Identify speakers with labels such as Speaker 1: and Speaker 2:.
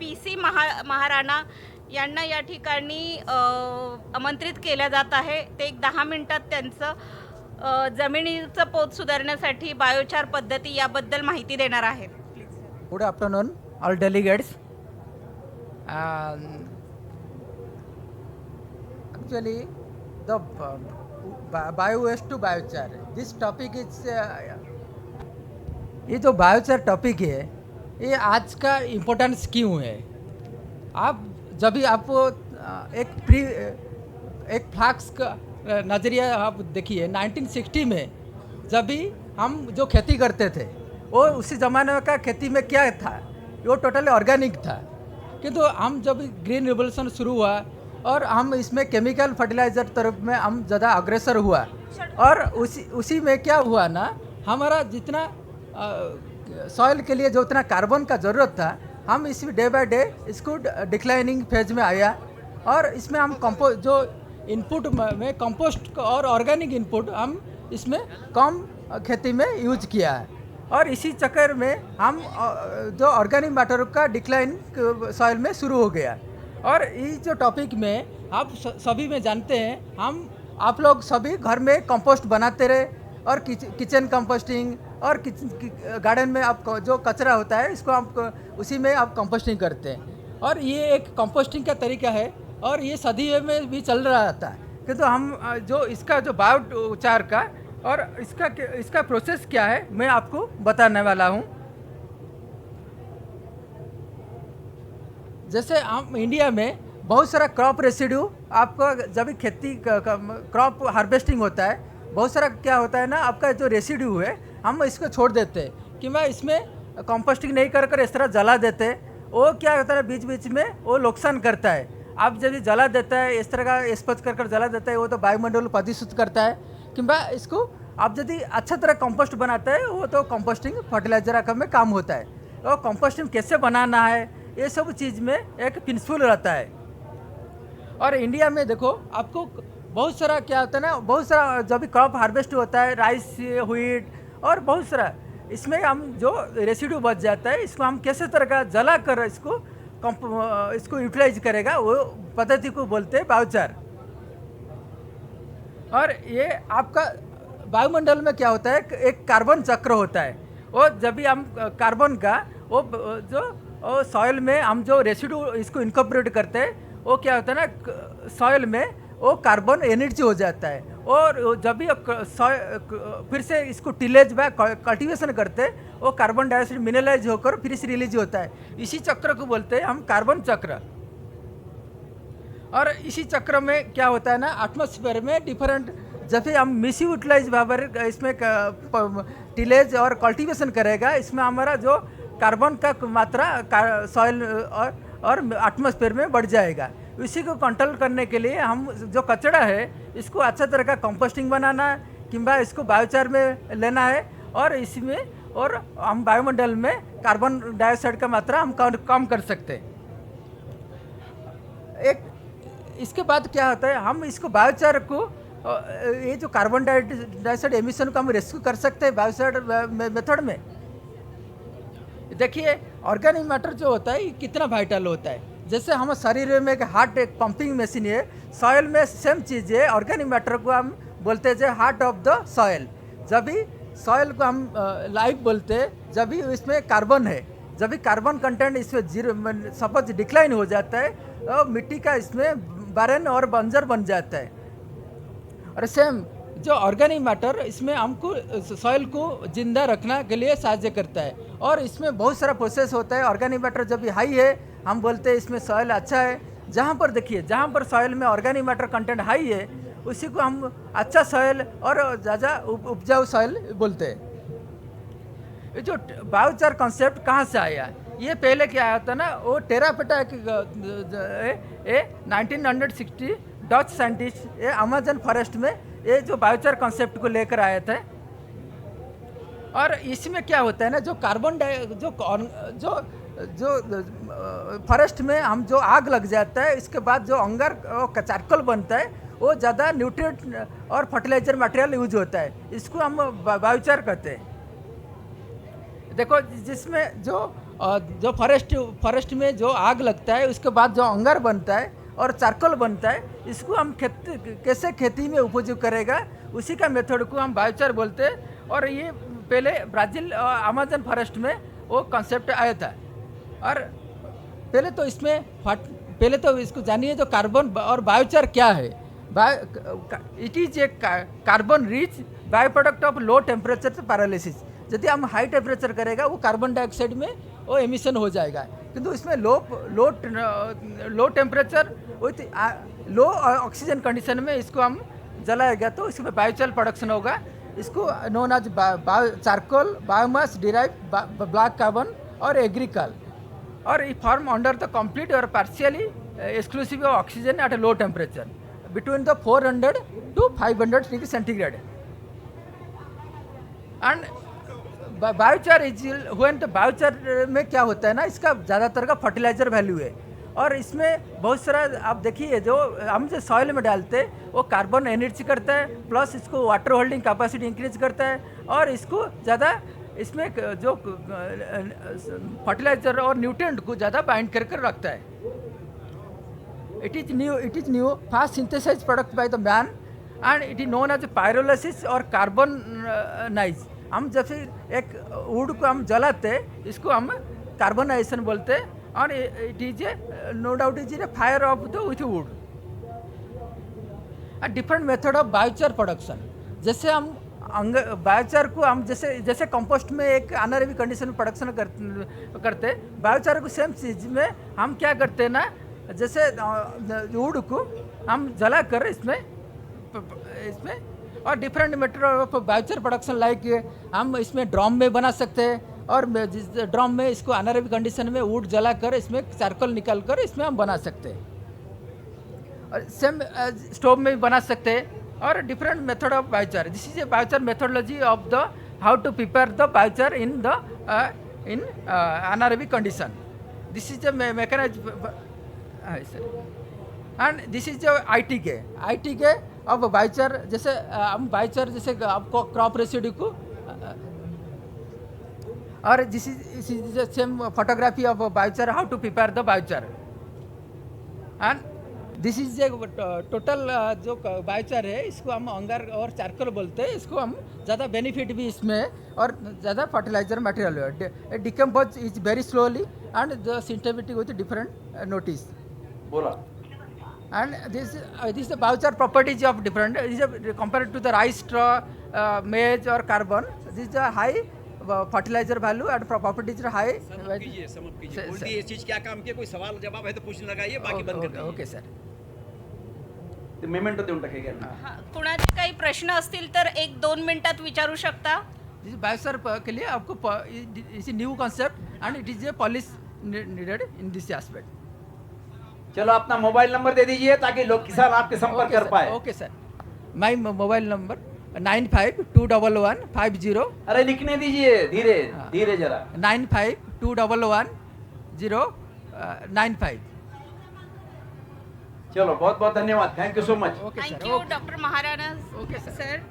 Speaker 1: PC Maharana यांना या ठिकाणी आमंत्रित केल्या जात आहे. ते एक 10 मिनिटात त्यांचं जमिनीचं पोत सुधारण्यासाठी बायोचार पद्धती याबद्दल माहिती देणार आहेत.
Speaker 2: Good afternoon, all delegates. Actually, the bio-waste to biochar. This topic is ये जो बायोचार टॉपिक है ये आज का इम्पोर्टेंस क्यों है? आप जब भी आप एक फ्लैक्स का नज़रिया आप देखिए 1960 में जब भी हम जो खेती करते थे वो उसी ज़माने का खेती में क्या था, वो टोटली ऑर्गेनिक था। किंतु हम जब ग्रीन रिवोल्यूशन शुरू हुआ और हम इसमें केमिकल फर्टिलाइज़र तरफ में हम ज़्यादा अग्रसर हुआ और उसी में क्या हुआ ना, हमारा जितना सॉइल के लिए जो उतना कार्बन का ज़रूरत था हम इसमें डे बाय डे इसको डिक्लाइनिंग फेज में आया और इसमें हम जो इनपुट में कंपोस्ट और ऑर्गेनिक इनपुट हम इसमें कम खेती में यूज किया है और इसी चक्कर में हम जो ऑर्गेनिक मैटर का डिक्लाइन सॉइल में शुरू हो गया। और ये जो टॉपिक में आप सभी में जानते हैं, हम आप लोग सभी घर में कंपोस्ट बनाते रहे और किचन कंपोस्टिंग और गार्डन में आप जो कचरा होता है इसको आप उसी में आप कंपोस्टिंग करते हैं और ये एक कंपोस्टिंग का तरीका है और ये सदियों में भी चल रहा था। किंतु हम जो इसका जो बायोचार का और इसका प्रोसेस क्या है मैं आपको बताने वाला हूँ। जैसे हम इंडिया में बहुत सारा क्रॉप रेसिड्यू आपको जब भी खेती क्रॉप हार्वेस्टिंग होता है, बहुत सारा क्या होता है ना, आपका जो रेसिड्यू है हम इसको छोड़ देते हैं कि मैं इसमें कंपोस्टिंग नहीं कर इस तरह जला देते हैं। वो क्या होता है बीच बीच में वो नुकसान करता है। आप जब जला देता है इस तरह का स्पष्ट कर जला देता है वो तो वायुमंडल प्रदूषित करता है। किंबा इसको आप यदि अच्छा तरह कंपोस्ट बनाता है वो तो कंपोस्टिंग फर्टिलाइजर का में काम होता है। और कंपोस्टिंग कैसे बनाना है ये सब चीज़ में एक प्रिंसिपल रहता है। और इंडिया में देखो आपको बहुत सारा क्या होता है ना, बहुत सारा जब भी क्रॉप हार्वेस्ट होता है राइस व्हीट और बहुत सारा इसमें हम जो रेसिड्यू बच जाता है इसको हम कैसे तरह का जला कर इसको यूटिलाइज करेगा वो पद्धति को बोलते हैं बायोचार। और ये आपका वायुमंडल में क्या होता है, एक कार्बन चक्र होता है। और जब भी हम कार्बन का वो जो सॉइल में हम जो रेसिड्यू इसको इनकॉर्पोरेट करते हैं वो क्या होता है ना, सॉइल में वो कार्बन एनर्जी हो जाता है। और जब भी फिर से इसको टिलेज व कल्टीवेशन करते हैं वो कार्बन डाइऑक्साइड मिनरलाइज होकर फिर से रिलीज होता है। इसी चक्र को बोलते हैं हम कार्बन चक्र। और इसी चक्र में क्या होता है ना, एटमॉस्फेयर में डिफरेंट जब भी हम मिस यूटिलाइज भावर इसमें टिलेज और कल्टीवेशन करेगा इसमें हमारा जो कार्बन का मात्रा सॉइल और एटमॉस्फेयर में बढ़ जाएगा। इसी को कंट्रोल करने के लिए हम जो कचरा है इसको अच्छा तरह का कंपोस्टिंग बनाना है किंबा इसको बायोचार में लेना है और इसमें और हम वायुमंडल में कार्बन डाइऑक्साइड का मात्रा हम कम कर सकते हैं। एक इसके बाद क्या होता है, हम इसको बायोचार को ये जो कार्बन डाइऑक्साइड एमिशन को हम रेस्क्यू कर सकते हैं बायोचार मेथड में। देखिए ऑर्गेनिक मैटर जो होता है ये कितना वाइटल होता है। जैसे हम शरीर में एक हार्ट एक पंपिंग मशीन है, सॉइल में सेम चीज़ है। ऑर्गेनिक मैटर को हम बोलते हैं जो हार्ट ऑफ द सॉइल। जब भी सॉइल को हम लाइफ बोलते हैं जब भी इसमें कार्बन है, जब भी कार्बन कंटेंट इसमें जीरो सपोज डिक्लाइन हो जाता है तो मिट्टी का इसमें बारन और बंजर बन जाता है। और सेम जो ऑर्गेनिक मैटर इसमें हमको सॉइल को जिंदा रखने के लिए सहायता करता है। और इसमें बहुत सारा प्रोसेस होता है। ऑर्गेनिक मैटर जब भी हाई है हम बोलते हैं इसमें सॉइल अच्छा है। जहाँ पर देखिए जहाँ पर सॉइल में ऑर्गेनिक मैटर कंटेंट हाई है उसी को हम अच्छा सॉइल और ज़्यादा उपजाऊ सॉइल बोलते हैं। ये जो बायोचार कॉन्सेप्ट कहाँ से आया, ये पहले क्या आया था ना, वो टेरापेटा 1960 डच साइंटिस्ट ये अमेजन फॉरेस्ट में ये जो बायोचार कॉन्सेप्ट को लेकर आए थे। और इसमें क्या होता है ना, जो कार्बन जो फॉरेस्ट में हम जो आग लग जाता है इसके बाद जो अंगार चारकोल बनता है वो ज़्यादा न्यूट्रिएंट और फर्टिलाइजर मटेरियल यूज होता है। इसको हम बायोचार कहते हैं। देखो जिसमें जो और जो फॉरेस्ट में जो आग लगता है उसके बाद जो अंगार बनता है और चारकोल बनता है, इसको हम कैसे खेती में उपयोग करेगा, उसी का मेथड को हम बायोचार बोलते हैं। और ये पहले ब्राज़ील अमेज़न फॉरेस्ट में वो कॉन्सेप्ट आया था। और पहले तो इसको जानिए जो कार्बन और बायोचार क्या है। It is A carbon rich by product of low temperature paralysis. यदि हम हाई टेम्परेचर करेगा वो कार्बन डाइऑक्साइड में वो एमिशन हो जाएगा, किंतु इसमें low temperature with low oxygen condition में इसको हम जलाएगा तो इसमें बायोचार प्रोडक्शन होगा। इसको known as charcoal, biomass derive black carbon और एग्रीकल, और ये फॉर्म अंडर द कंप्लीट और partially exclusive of oxygen at a low temperature between the 400 to 500 degree centigrade. And biochar is when, तो बायोचार में क्या होता है ना, इसका ज़्यादातर का फर्टिलाइजर वैल्यू है। और इसमें बहुत सारा आप देखिए जो हम जो सॉइल में डालते हैं वो कार्बन एनर्जी करता है, प्लस इसको वाटर होल्डिंग कैपेसिटी इंक्रीज करता है, और इसको ज़्यादा इसमें जो फर्टिलाइजर और न्यूट्रिएंट को ज़्यादा बाइंड कर रखता है। It is new fast synthesize product by the man and it is known as pyrolysis और कार्बन नाइज। हम जब फिर एक वुड को हम जलाते हैं इसको हम कार्बनाइजेशन बोलते हैं, और it is a no doubt is a fire of the with wood. Different method of biochar production, जैसे हम बायोचार को हम जैसे कंपोस्ट में एक अनारेबी कंडीशन में प्रोडक्शन करते हैं, बायोचार को सेम चीज़ में हम क्या करते हैं ना, जैसे वुड को हम जला कर इसमें और different method of biochar production like हम इसमें ड्रम में बना सकते हैं, और जिस ड्रम में इसको अनारेबी कंडीशन में वुड जला कर इसमें चारकोल निकाल कर इसमें हम बना सकते हैं, और सेम स्टोव में भी बना सकते हैं। और different method of biochar, this is a biochar methodology of the how to prepare the biochar in anaerobic condition. This is a mechanism and this is I T K अब biochar, जैसे हम biochar जैसे आपको crop residue को, और this is same photography of biochar how to prepare the biochar. And this is a total जो biochar है इसको हम अंगार और चारकोल बोलते हैं। इसको हम ज़्यादा बेनिफिट भी इसमें और ज़्यादा फर्टिलाइजर मटेरियल है। Decompose is very slowly and the synthetic with different notice
Speaker 3: बोला।
Speaker 2: And this is the biochar properties of different. This is compared to the rice, straw, maize or carbon. This is the high fertilizer value and properties are high.
Speaker 3: कीजिए बोलिए इस चीज क्या काम किया, कोई सवाल जवाब है तो पूछने लगाइए, बाकी बंद कर दीजिए।
Speaker 2: ओके सर,
Speaker 3: ते मेमेंटो देऊन टाकेगा ना।
Speaker 1: हां, कुणाचे काही प्रश्न असतील तर 1-2 मिनिटात विचारू शकता।
Speaker 2: this is biochar के लिए आपको इस new concept and it is A polish needed in this aspect.
Speaker 3: चलो अपना मोबाइल नंबर दे दीजिए ताकि लोग किसान आपके संपर्क कर पाए।
Speaker 2: Okay sir, my mobile number 952115
Speaker 3: अरे लिखने दीजिए धीरे धीरे जरा।
Speaker 2: 95211095।
Speaker 3: चलो बहुत बहुत धन्यवाद, thank you so much.
Speaker 2: Okay
Speaker 1: thank
Speaker 2: sir,
Speaker 1: you doctor Maharana
Speaker 2: okay sir.
Speaker 1: Sir.